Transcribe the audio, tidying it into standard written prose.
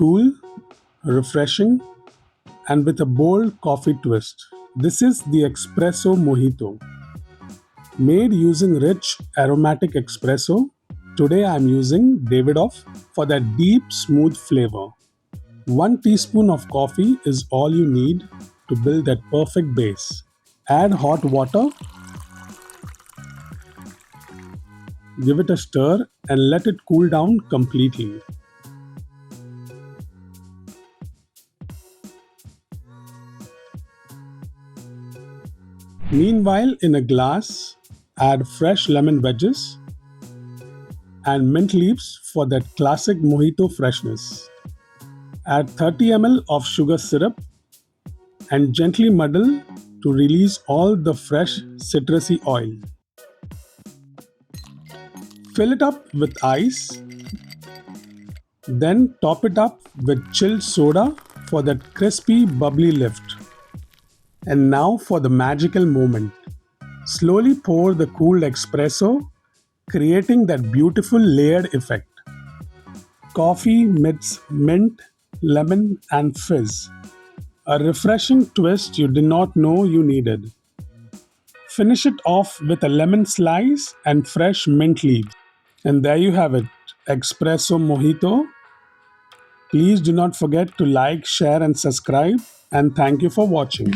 cool, refreshing, and with a bold coffee twist. This is the Espresso Mojito. Made using rich aromatic espresso, today I am using Davidoff for that deep, smooth flavor. 1 teaspoon of coffee is all you need to build that perfect base. Add hot water, give it a stir, and let it cool down completely. Meanwhile, in a glass, add fresh lemon wedges and mint leaves for that classic mojito freshness. Add 30 ml of sugar syrup and gently muddle to release all the fresh citrusy oil. Fill it up with ice, then top it up with chilled soda for that crispy, bubbly lift. And now for the magical moment. Slowly pour the cooled espresso, creating that beautiful layered effect. Coffee meets mint, lemon, and fizz. A refreshing twist you did not know you needed. Finish it off with a lemon slice and fresh mint leaves. And there you have it, Espresso Mojito. Please do not forget to like, share, and subscribe. And thank you for watching.